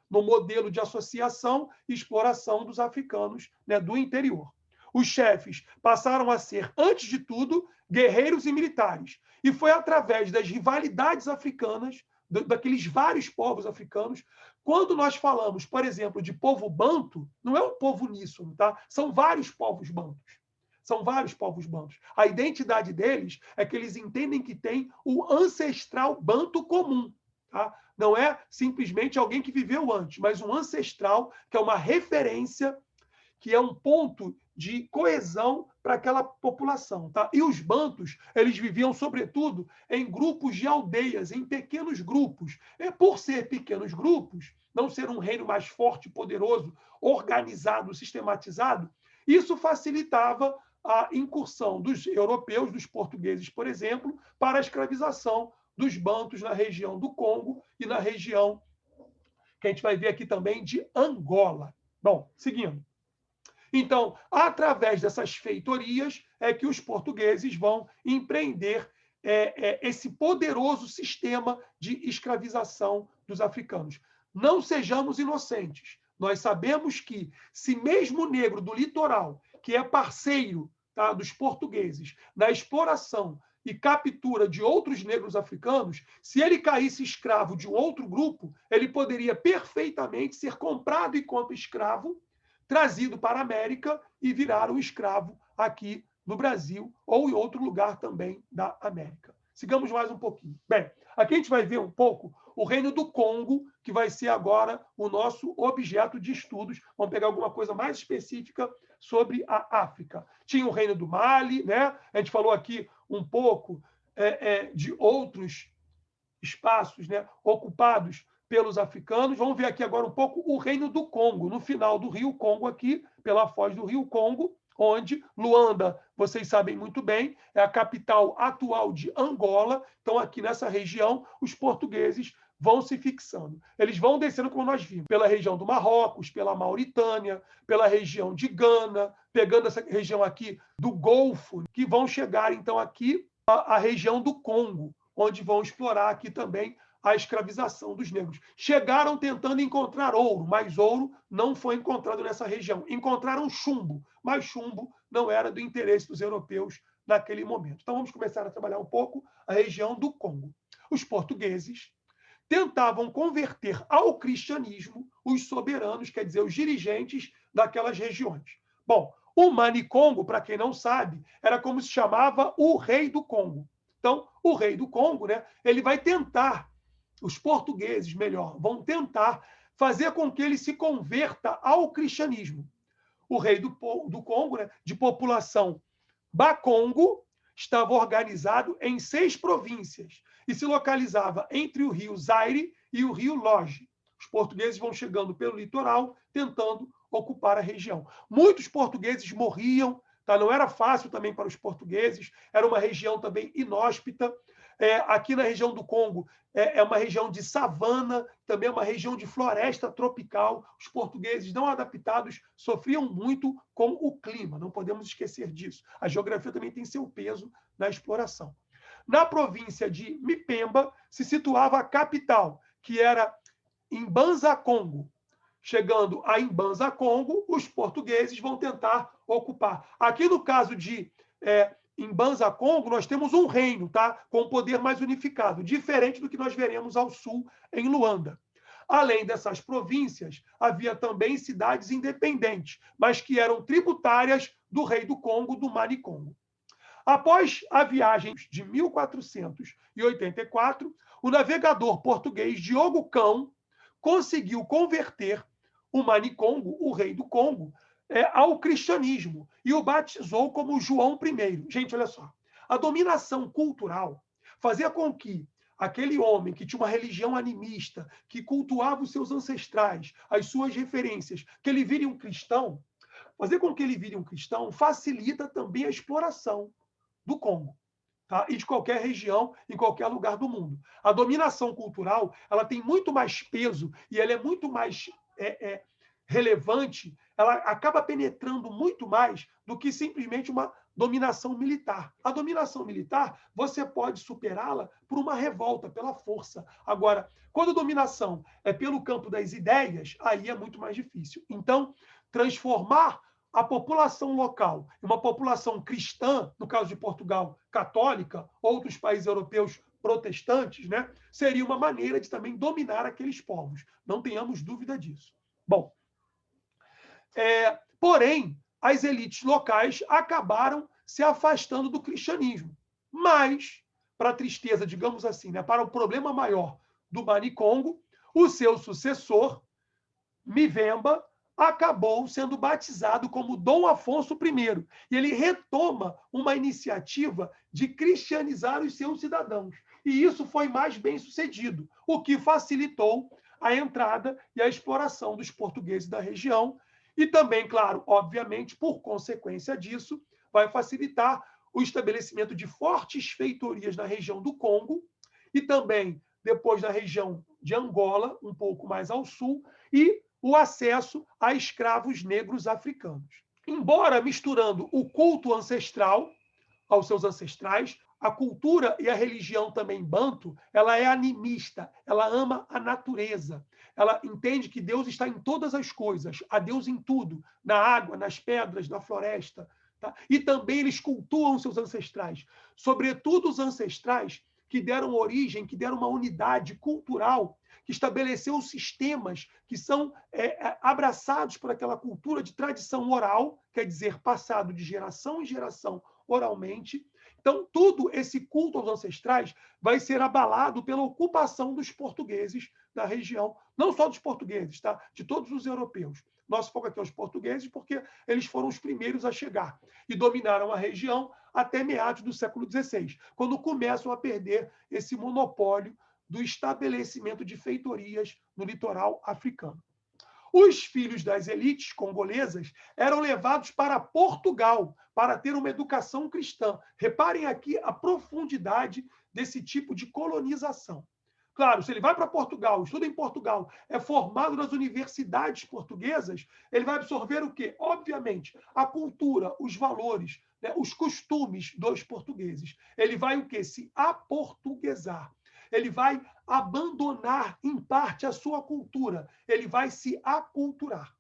no modelo de associação e exploração dos africanos, né, do interior. Os chefes passaram a ser, antes de tudo, guerreiros e militares. E foi através das rivalidades africanas, daqueles vários povos africanos, quando nós falamos, por exemplo, de povo banto, não é um povo uníssono, tá? São vários povos bantos. São vários povos bantos. A identidade deles é que eles entendem que tem o ancestral banto comum. Tá? Não é simplesmente alguém que viveu antes, mas um ancestral que é uma referência, que é um ponto de coesão para aquela população. Tá? E os bantos, eles viviam, sobretudo, em grupos de aldeias, em pequenos grupos. E por ser pequenos grupos, não ser um reino mais forte, poderoso, organizado, sistematizado, isso facilitava a incursão dos europeus, dos portugueses, por exemplo, para a escravização dos bantos na região do Congo e na região que a gente vai ver aqui também de Angola. Bom, seguindo. Então, através dessas feitorias, é que os portugueses vão empreender esse poderoso sistema de escravização dos africanos. Não sejamos inocentes. Nós sabemos que, se mesmo o negro do litoral, que é parceiro, tá, dos portugueses na exploração e captura de outros negros africanos, se ele caísse escravo de um outro grupo, ele poderia perfeitamente ser comprado enquanto escravo, trazido para a América e virar um escravo aqui no Brasil ou em outro lugar também da América. Sigamos mais um pouquinho. Bem, aqui a gente vai ver um pouco o Reino do Congo, que vai ser agora o nosso objeto de estudos. Vamos pegar alguma coisa mais específica sobre a África. Tinha o Reino do Mali, né? A gente falou aqui um pouco de outros espaços, né, ocupados pelos africanos. Vamos ver aqui agora um pouco o Reino do Congo, no final do Rio Congo aqui, pela foz do Rio Congo, onde Luanda, vocês sabem muito bem, é a capital atual de Angola. Então, aqui nessa região, os portugueses vão se fixando. Eles vão descendo, como nós vimos, pela região do Marrocos, pela Mauritânia, pela região de Gana, pegando essa região aqui do Golfo, que vão chegar, então, aqui à região do Congo, onde vão explorar aqui também a escravização dos negros. Chegaram tentando encontrar ouro, mas ouro não foi encontrado nessa região. Encontraram chumbo, mas chumbo não era do interesse dos europeus naquele momento. Então vamos começar a trabalhar um pouco a região do Congo. Os portugueses tentavam converter ao cristianismo os soberanos, quer dizer, os dirigentes daquelas regiões. Bom, o Manicongo, para quem não sabe, era como se chamava o rei do Congo. Então, o rei do Congo, né, ele vai tentar, os portugueses, melhor, vão tentar fazer com que ele se converta ao cristianismo. O rei do Congo, né, de população Bakongo, estava organizado em 6 províncias e se localizava entre o rio Zaire e o rio Loge. Os portugueses vão chegando pelo litoral, tentando ocupar a região. Muitos portugueses morriam, tá? Não era fácil também para os portugueses, era uma região também inóspita. Aqui na região do Congo é uma região de savana, também é uma região de floresta tropical. Os portugueses não adaptados sofriam muito com o clima, não podemos esquecer disso. A geografia também tem seu peso na exploração. Na província de Mipemba se situava a capital, que era Mbanza-Congo. Chegando a Mbanza-Congo, os portugueses vão tentar ocupar. Aqui no caso de Mbanza-Congo, nós temos um reino, tá? Com poder mais unificado, diferente do que nós veremos ao sul, em Luanda. Além dessas províncias, havia também cidades independentes, mas que eram tributárias do rei do Congo, do Manicongo. Após a viagem de 1484, o navegador português Diogo Cão conseguiu converter o Manicongo, o rei do Congo, ao cristianismo e o batizou como João I. Gente, olha só. A dominação cultural fazia com que aquele homem que tinha uma religião animista, que cultuava os seus ancestrais, as suas referências, que ele vire um cristão, fazer com que ele vire um cristão facilita também a exploração do Congo, tá? E de qualquer região, em qualquer lugar do mundo. A dominação cultural, ela tem muito mais peso e ela é muito mais relevante, ela acaba penetrando muito mais do que simplesmente uma dominação militar. A dominação militar, você pode superá-la por uma revolta, pela força. Agora, quando a dominação é pelo campo das ideias, aí é muito mais difícil. Então, transformar a população local em uma população cristã, no caso de Portugal, católica, outros países europeus protestantes, né, seria uma maneira de também dominar aqueles povos. Não tenhamos dúvida disso. Bom, porém, as elites locais acabaram se afastando do cristianismo. Mas, para a tristeza, digamos assim, né, para o problema maior do Manicongo, o seu sucessor, Mivemba, acabou sendo batizado como Dom Afonso I. E ele retoma uma iniciativa de cristianizar os seus cidadãos. E isso foi mais bem sucedido, o que facilitou a entrada e a exploração dos portugueses da região. E também, claro, obviamente, por consequência disso, vai facilitar o estabelecimento de fortes feitorias na região do Congo e também depois na região de Angola, um pouco mais ao sul, e o acesso a escravos negros africanos. Embora misturando o culto ancestral aos seus ancestrais, a cultura e a religião também banto, ela é animista, ela ama a natureza, ela entende que Deus está em todas as coisas, há Deus em tudo, na água, nas pedras, na floresta. Tá? E também eles cultuam seus ancestrais, sobretudo os ancestrais que deram origem, que deram uma unidade cultural, que estabeleceu sistemas que são abraçados por aquela cultura de tradição oral, quer dizer, passado de geração em geração oralmente. Então, tudo esse culto aos ancestrais vai ser abalado pela ocupação dos portugueses da região, não só dos portugueses, tá? De todos os europeus. Nosso foco aqui é os portugueses, porque eles foram os primeiros a chegar e dominaram a região até meados do século XVI, quando começam a perder esse monopólio do estabelecimento de feitorias no litoral africano. Os filhos das elites congolesas eram levados para Portugal para ter uma educação cristã. Reparem aqui a profundidade desse tipo de colonização. Claro, se ele vai para Portugal, estuda em Portugal, é formado nas universidades portuguesas, ele vai absorver o quê? Obviamente, a cultura, os valores, né, os costumes dos portugueses. Ele vai o quê? Se aportuguesar. Ele vai abandonar, em parte, a sua cultura. Ele vai se aculturar.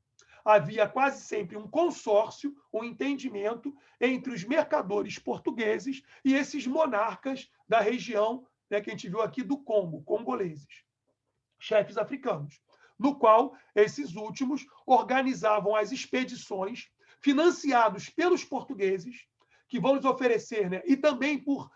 Havia quase sempre um consórcio, um entendimento entre os mercadores portugueses e esses monarcas da região, né, que a gente viu aqui do Congo, congoleses, chefes africanos, no qual esses últimos organizavam as expedições financiados pelos portugueses, que vão lhes oferecer, né, e também por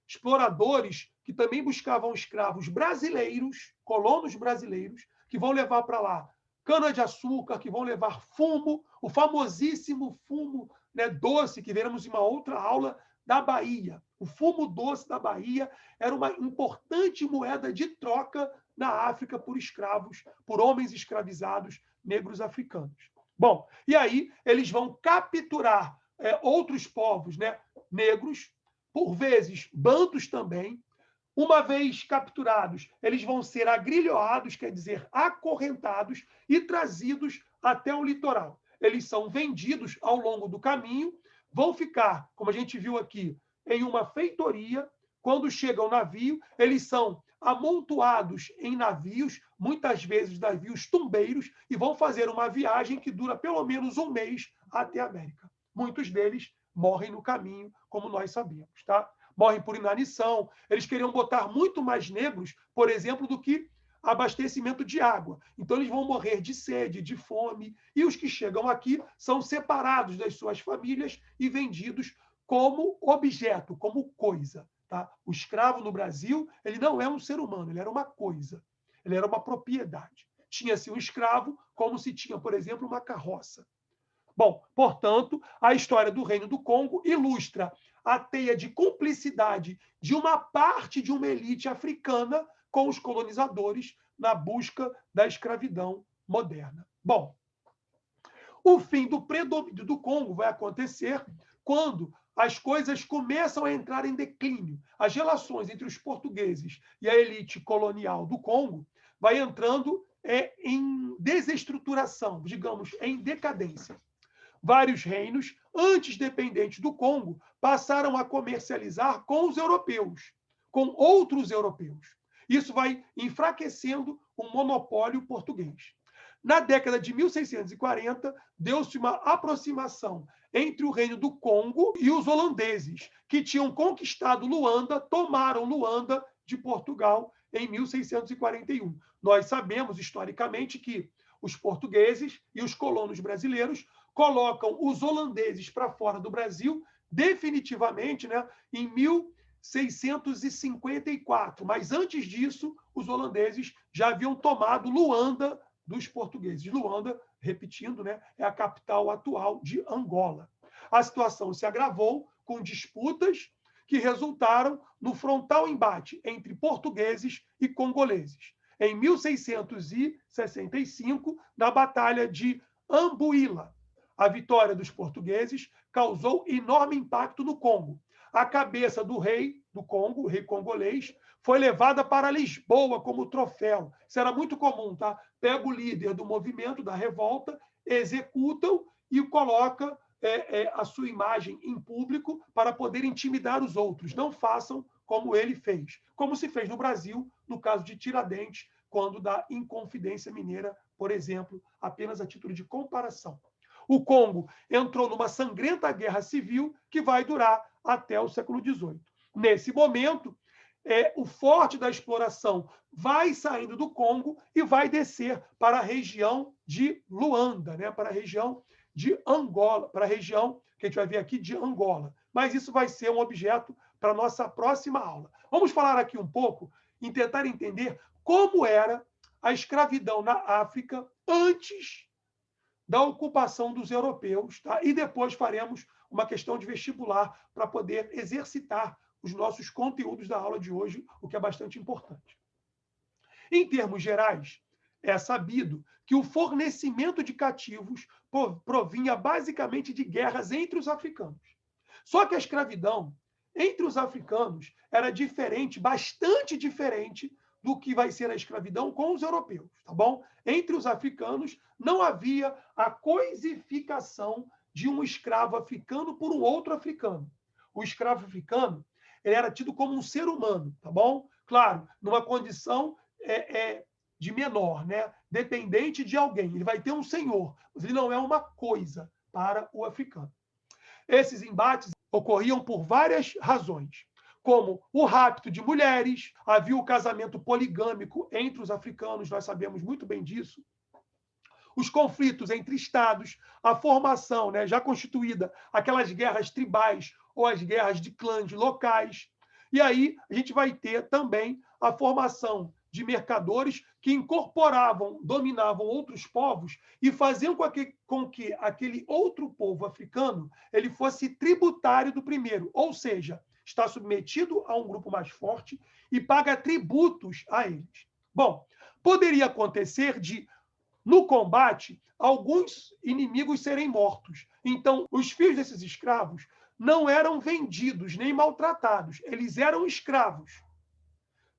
exploradores que também buscavam escravos brasileiros, colonos brasileiros, que vão levar para lá cana-de-açúcar, que vão levar fumo, o famosíssimo fumo, né, doce, que veremos em uma outra aula, da Bahia. O fumo doce da Bahia era uma importante moeda de troca na África por escravos, por homens escravizados negros africanos. Bom, e aí eles vão capturar outros povos, né, negros, por vezes bantos também. Uma vez capturados, eles vão ser agrilhoados, quer dizer, acorrentados e trazidos até o litoral. Eles são vendidos ao longo do caminho, vão ficar, como a gente viu aqui, em uma feitoria. Quando chegam ao navio, eles são amontoados em navios, muitas vezes navios tumbeiros, e vão fazer uma viagem que dura pelo menos um mês até a América. Muitos deles morrem no caminho, como nós sabemos, tá? Morrem por inanição. Eles queriam botar muito mais negros, por exemplo, do que abastecimento de água. Então, eles vão morrer de sede, de fome, e os que chegam aqui são separados das suas famílias e vendidos como objeto, como coisa. Tá? O escravo no Brasil, ele não é um ser humano, ele era uma coisa, ele era uma propriedade. Tinha-se um escravo como se tinha, por exemplo, uma carroça. Bom, portanto, a história do Reino do Congo ilustra a teia de cumplicidade de uma parte de uma elite africana com os colonizadores na busca da escravidão moderna. Bom, o fim do predomínio do Congo vai acontecer quando as coisas começam a entrar em declínio. As relações entre os portugueses e a elite colonial do Congo vai entrando em desestruturação, digamos, em decadência. Vários reinos, antes dependentes do Congo, passaram a comercializar com os europeus, com outros europeus. Isso vai enfraquecendo o monopólio português. Na década de 1640, deu-se uma aproximação entre o Reino do Congo e os holandeses, que tinham conquistado Luanda, tomaram Luanda de Portugal em 1641. Nós sabemos, historicamente, que os portugueses e os colonos brasileiros colocam os holandeses para fora do Brasil definitivamente, né, em 1654. Mas antes disso, os holandeses já haviam tomado Luanda dos portugueses. Luanda, repetindo, né, é a capital atual de Angola. A situação se agravou com disputas que resultaram no frontal embate entre portugueses e congoleses. Em 1665, na Batalha de Ambuila, a vitória dos portugueses causou enorme impacto no Congo. a cabeça do rei do Congo, o rei congolês, foi levada para Lisboa como troféu. Isso era muito comum, tá? Pega o líder do movimento, da revolta, executam e coloca a sua imagem em público para poder intimidar os outros. Não façam como ele fez. Como se fez no Brasil, no caso de Tiradentes, quando da Inconfidência Mineira, por exemplo, apenas a título de comparação. O Congo entrou numa sangrenta guerra civil que vai durar até o século XVIII. Nesse momento, o forte da exploração vai saindo do Congo e vai descer para a região de Luanda, né? Para a região de Angola, para a região que a gente vai ver aqui de Angola. Mas isso vai ser um objeto para a nossa próxima aula. Vamos falar aqui um pouco e tentar entender como era a escravidão na África antes da ocupação dos europeus, tá? E depois faremos uma questão de vestibular para poder exercitar os nossos conteúdos da aula de hoje, o que é bastante importante. Em termos gerais, é sabido que o fornecimento de cativos provinha basicamente de guerras entre os africanos. Só que a escravidão entre os africanos era diferente, bastante diferente do que vai ser a escravidão com os europeus, tá bom? Entre os africanos não havia a coisificação de um escravo africano por um outro africano. O escravo africano ele era tido como um ser humano, tá bom? Claro, numa condição de menor, né? Dependente de alguém. Ele vai ter um senhor, mas ele não é uma coisa para o africano. Esses embates ocorriam por várias razões, como o rapto de mulheres, havia o casamento poligâmico entre os africanos, nós sabemos muito bem disso, os conflitos entre estados, a formação, né, já constituída, aquelas guerras tribais ou as guerras de clãs locais. E aí a gente vai ter também a formação de mercadores que incorporavam, dominavam outros povos e faziam com que aquele outro povo africano ele fosse tributário do primeiro, ou seja, está submetido a um grupo mais forte e paga tributos a eles. Bom, poderia acontecer de, no combate, alguns inimigos serem mortos. Então, os filhos desses escravos não eram vendidos nem maltratados, eles eram escravos.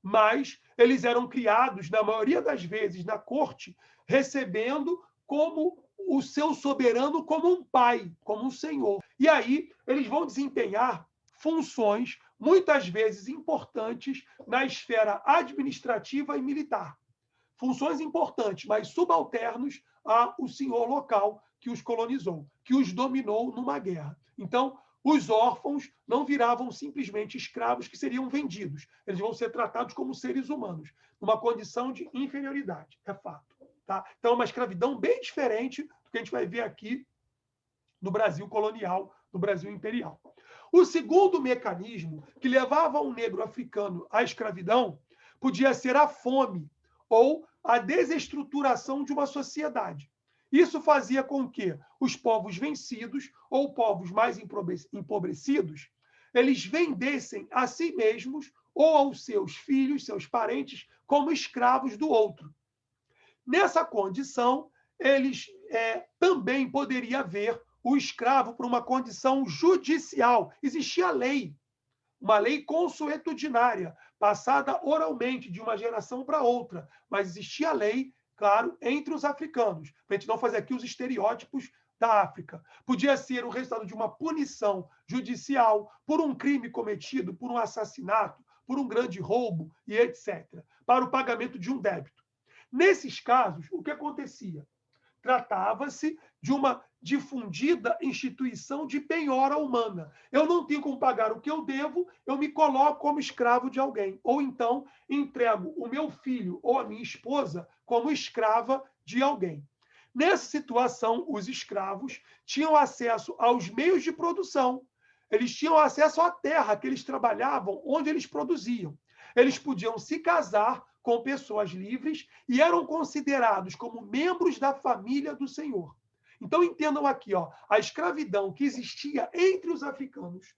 Mas eles eram criados, na maioria das vezes, na corte, recebendo como o seu soberano como um pai, como um senhor. E aí eles vão desempenhar funções, muitas vezes importantes, na esfera administrativa e militar. Funções importantes, mas subalternos ao senhor local que os colonizou, que os dominou numa guerra. Então, os órfãos não viravam simplesmente escravos que seriam vendidos. Eles vão ser tratados como seres humanos, numa condição de inferioridade, é fato. Tá? Então, é uma escravidão bem diferente do que a gente vai ver aqui no Brasil colonial, no Brasil imperial. O segundo mecanismo que levava um negro africano à escravidão podia ser a fome ou a desestruturação de uma sociedade. Isso fazia com que os povos vencidos ou povos mais empobrecidos, eles vendessem a si mesmos ou aos seus filhos, seus parentes, como escravos do outro. Nessa condição, eles também poderia haver o escravo por uma condição judicial. Existia lei, uma lei consuetudinária, passada oralmente de uma geração para outra, mas existia lei, claro, entre os africanos, para a gente não fazer aqui os estereótipos da África. Podia ser o resultado de uma punição judicial por um crime cometido, por um assassinato, por um grande roubo e etc., para o pagamento de um débito. Nesses casos, o que acontecia? Tratava-se de uma difundida instituição de penhora humana. Eu não tenho como pagar o que eu devo, eu me coloco como escravo de alguém. Ou então entrego o meu filho ou a minha esposa como escrava de alguém. Nessa situação, os escravos tinham acesso aos meios de produção. Eles tinham acesso à terra que eles trabalhavam, onde eles produziam. Eles podiam se casar com pessoas livres e eram considerados como membros da família do Senhor. Então entendam aqui, a escravidão que existia entre os africanos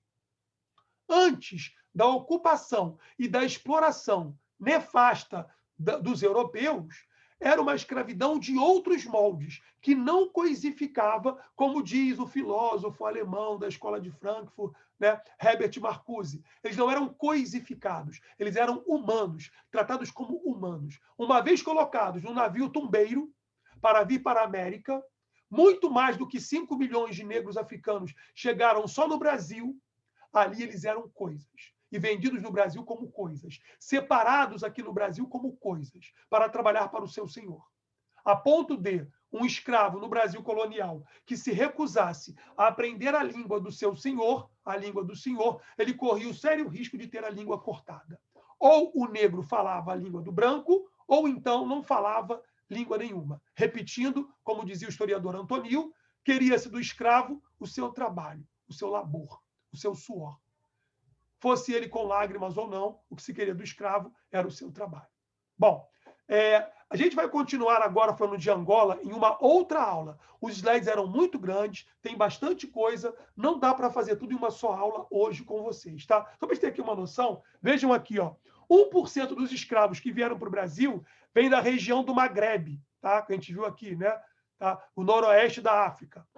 antes da ocupação e da exploração nefasta dos europeus era uma escravidão de outros moldes, que não coisificava, como diz o filósofo alemão da Escola de Frankfurt, né, Herbert Marcuse. Eles não eram coisificados, eles eram humanos, tratados como humanos. Uma vez colocados num navio tumbeiro para vir para a América, muito mais do que 5 milhões de negros africanos chegaram só no Brasil, ali eles eram coisas. E vendidos no Brasil como coisas. Separados aqui no Brasil como coisas, para trabalhar para o seu senhor. A ponto de um escravo no Brasil colonial que se recusasse a aprender a língua do seu senhor, a língua do senhor, ele corria o sério risco de ter a língua cortada. Ou o negro falava a língua do branco, ou então não falava língua nenhuma. Repetindo, como dizia o historiador Antonil, queria-se do escravo o seu trabalho, o seu labor, o seu suor. Fosse ele com lágrimas ou não, o que se queria do escravo era o seu trabalho. Bom, a gente vai continuar agora falando de Angola em uma outra aula. Os slides eram muito grandes, tem bastante coisa, não dá para fazer tudo em uma só aula hoje com vocês, tá? Só para vocês terem aqui uma noção, vejam aqui, ó, 1% dos escravos que vieram para o Brasil vem da região do Maghreb, tá? Que a gente viu aqui, né? Tá? O noroeste da África.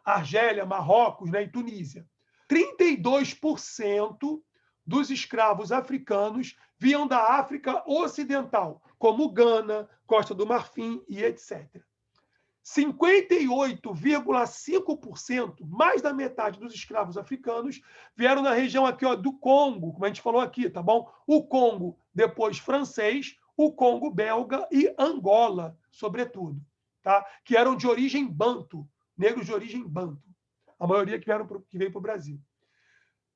Argélia, Marrocos, né? E Tunísia. 32% dos escravos africanos vinham da África Ocidental, como Gana, Costa do Marfim e etc. 58,5%, mais da metade dos escravos africanos, vieram na região aqui, ó, do Congo, como a gente falou aqui, tá bom? O Congo, depois francês, o Congo belga e Angola, sobretudo, tá? Que eram de origem banto, negros de origem banto. A maioria que veio para o Brasil.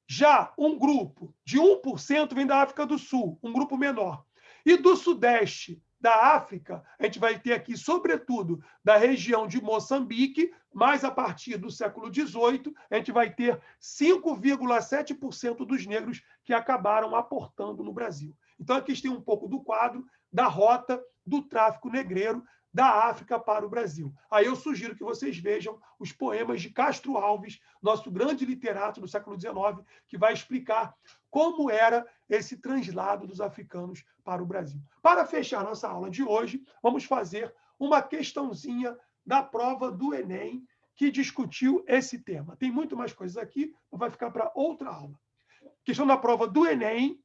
Já um grupo de 1% vem da África do Sul, um grupo menor. E do Sudeste da África, a gente vai ter aqui, sobretudo, da região de Moçambique, mas a partir do século XVIII, a gente vai ter 5,7% dos negros que acabaram aportando no Brasil. Então, aqui tem um pouco do quadro da rota do tráfico negreiro da África para o Brasil. Aí eu sugiro que vocês vejam os poemas de Castro Alves, nosso grande literato do século XIX, que vai explicar como era esse translado dos africanos para o Brasil. Para fechar nossa aula de hoje, vamos fazer uma questãozinha da prova do Enem que discutiu esse tema. Tem muito mais coisas aqui, mas vai ficar para outra aula. Questão da prova do Enem,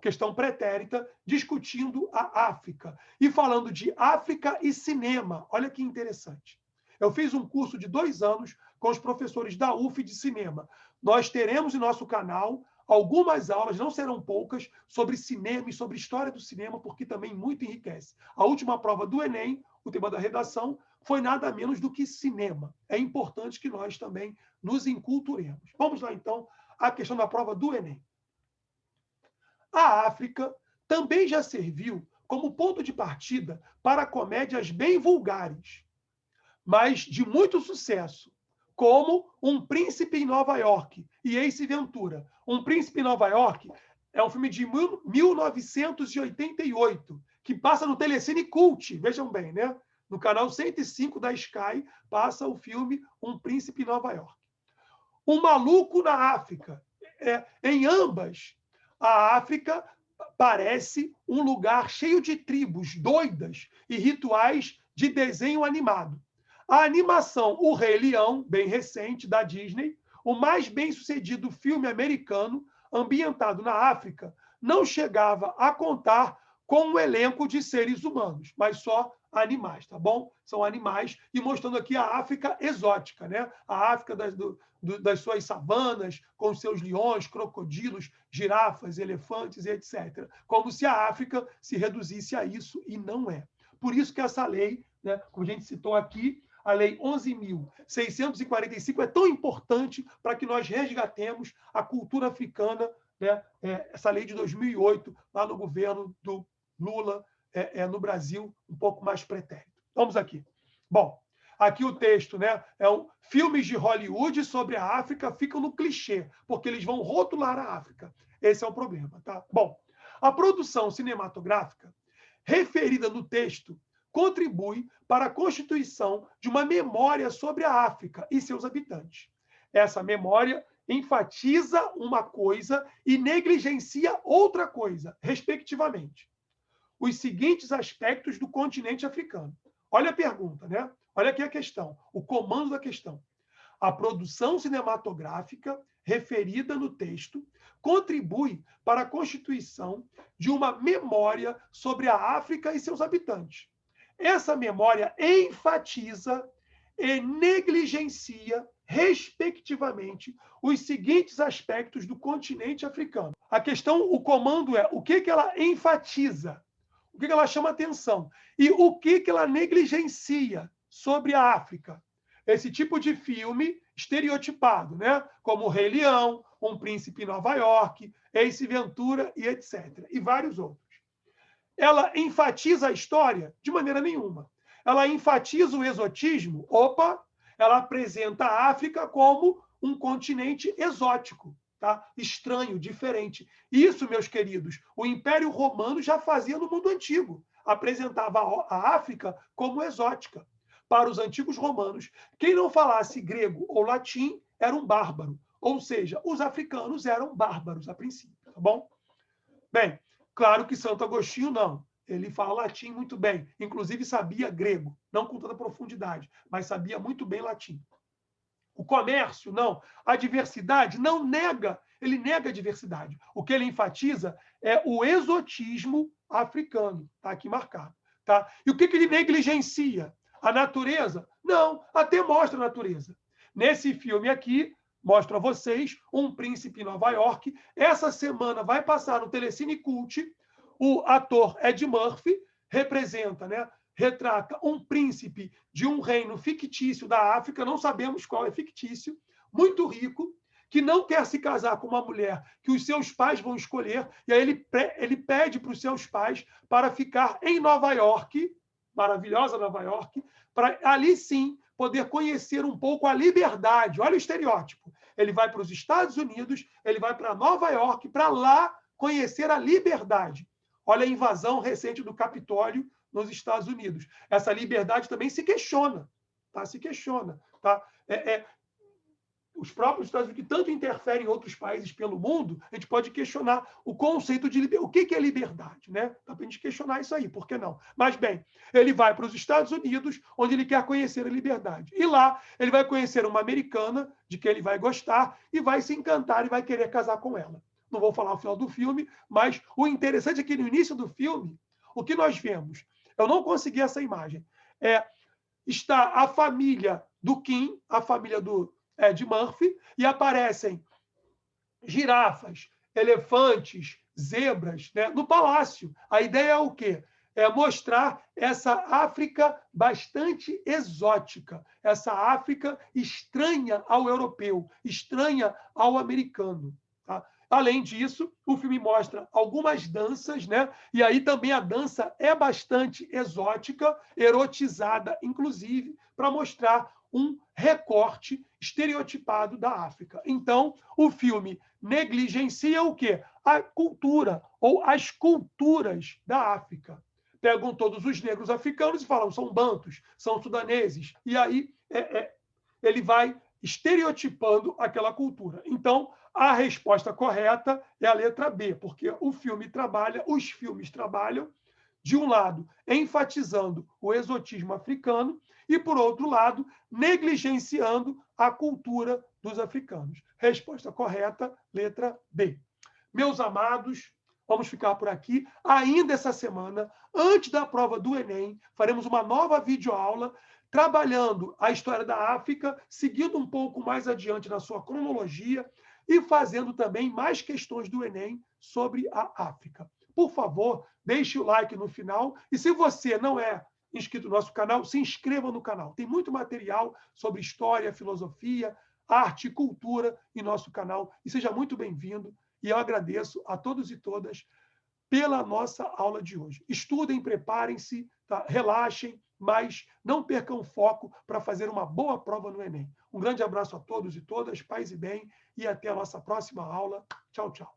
questão pretérita, discutindo a África e falando de África e cinema. Olha que interessante. Eu fiz um curso de 2 anos com os professores da UF de cinema. Nós teremos em nosso canal algumas aulas, não serão poucas, sobre cinema e sobre história do cinema, porque também muito enriquece. A última prova do Enem, o tema da redação, foi nada menos do que cinema. É importante que nós também nos enculturemos. Vamos lá, então, à questão da prova do Enem. A África também já serviu como ponto de partida para comédias bem vulgares, mas de muito sucesso, como Um Príncipe em Nova York e Ace Ventura. Um Príncipe em Nova York é um filme de 1988, que passa no Telecine Cult, vejam bem, né? No canal 105 da Sky, passa o filme Um Príncipe em Nova York. Um Maluco na África. Em ambas, a África parece um lugar cheio de tribos doidas e rituais de desenho animado. A animação O Rei Leão, bem recente, da Disney, o mais bem-sucedido filme americano ambientado na África, não chegava a contar com um elenco de seres humanos, mas só animais, tá bom? São animais, e mostrando aqui a África exótica, né? A África das suas savanas, com seus leões, crocodilos, girafas, elefantes e etc. Como se a África se reduzisse a isso, e não é. Por isso que essa lei, né, como a gente citou aqui, a Lei 11.645 é tão importante para que nós resgatemos a cultura africana, né? Essa lei de 2008, lá no governo do Lula, no Brasil, um pouco mais pretérito. Vamos aqui. Bom, aqui o texto, né? Filmes de Hollywood sobre a África ficam no clichê, porque eles vão rotular a África. Esse é o problema, tá? Bom, a produção cinematográfica referida no texto contribui para a constituição de uma memória sobre a África e seus habitantes. Essa memória enfatiza uma coisa e negligencia outra coisa, respectivamente. os seguintes aspectos do continente africano. Olha a pergunta, né? Olha aqui a questão, o comando da questão. A produção cinematográfica referida no texto contribui para a constituição de uma memória sobre a África e seus habitantes. Essa memória enfatiza e negligencia, respectivamente, os seguintes aspectos do continente africano. A questão, o comando é o que ela enfatiza, o que ela chama atenção e o que ela negligencia sobre a África. Esse tipo de filme estereotipado, né? Como o Rei Leão, Um Príncipe em Nova York, Ace Ventura e etc. E vários outros. Ela enfatiza a história? De maneira nenhuma. Ela enfatiza o exotismo? Opa! Ela apresenta a África como um continente exótico, tá? Estranho, diferente. Isso, meus queridos, o Império Romano já fazia no mundo antigo. Apresentava a África como exótica. Para os antigos romanos, quem não falasse grego ou latim era um bárbaro. Ou seja, os africanos eram bárbaros a princípio, tá bom? Bem, claro que Santo Agostinho não. Ele fala latim muito bem. Inclusive sabia grego, não com tanta profundidade, mas sabia muito bem latim. O comércio, não. A diversidade não nega, ele nega a diversidade. O que ele enfatiza é o exotismo africano. Está aqui marcado. Tá? E o que ele negligencia? A natureza? Não, até mostra a natureza. Nesse filme aqui, mostro a vocês Um Príncipe em Nova York. Essa semana vai passar no Telecine Cult. O ator Ed Murphy representa, né? Retrata um príncipe de um reino fictício da África, não sabemos qual é fictício, muito rico, que não quer se casar com uma mulher que os seus pais vão escolher, e aí ele pede para os seus pais para ficar em Nova York, maravilhosa Nova York, para ali sim poder conhecer um pouco a liberdade. Olha o estereótipo. Ele vai para os Estados Unidos, ele vai para Nova York, para lá conhecer a liberdade. Olha a invasão recente do Capitólio nos Estados Unidos. Essa liberdade também se questiona. Tá? Se questiona. Tá? Os próprios Estados Unidos, que tanto interferem em outros países pelo mundo, a gente pode questionar o conceito de liberdade. O que é liberdade? Né? Dá para a gente questionar isso aí, por que não? Mas, bem, ele vai para os Estados Unidos, onde ele quer conhecer a liberdade. E lá, ele vai conhecer uma americana, de que ele vai gostar, e vai se encantar e vai querer casar com ela. Não vou falar o final do filme, mas o interessante é que no início do filme, o que nós vemos? Eu não consegui essa imagem. Está a família do Kim, a família do Ed Murphy, e aparecem girafas, elefantes, zebras, né, no palácio. A ideia é o quê? É mostrar essa África bastante exótica, essa África estranha ao europeu, estranha ao americano. Tá? Além disso, o filme mostra algumas danças, né? E aí também a dança é bastante exótica, erotizada, inclusive, para mostrar um recorte estereotipado da África. Então, o filme negligencia o quê? A cultura ou as culturas da África. Pegam todos os negros africanos e falam, são bantus, são sudaneses. E aí ele vai estereotipando aquela cultura. Então, a resposta correta é a letra B, porque os filmes trabalham, de um lado, enfatizando o exotismo africano e, por outro lado, negligenciando a cultura dos africanos. Resposta correta, letra B. Meus amados, vamos ficar por aqui. Ainda essa semana, antes da prova do Enem, faremos uma nova videoaula trabalhando a história da África, seguindo um pouco mais adiante na sua cronologia e fazendo também mais questões do Enem sobre a África. Por favor, deixe o like no final e se você não é inscrito no nosso canal, se inscreva no canal. Tem muito material sobre história, filosofia, arte e cultura em nosso canal e seja muito bem-vindo. E eu agradeço a todos e todas pela nossa aula de hoje. Estudem, preparem-se, tá? Relaxem, mas não percam foco para fazer uma boa prova no Enem. Um grande abraço a todos e todas, paz e bem, e até a nossa próxima aula. Tchau, tchau.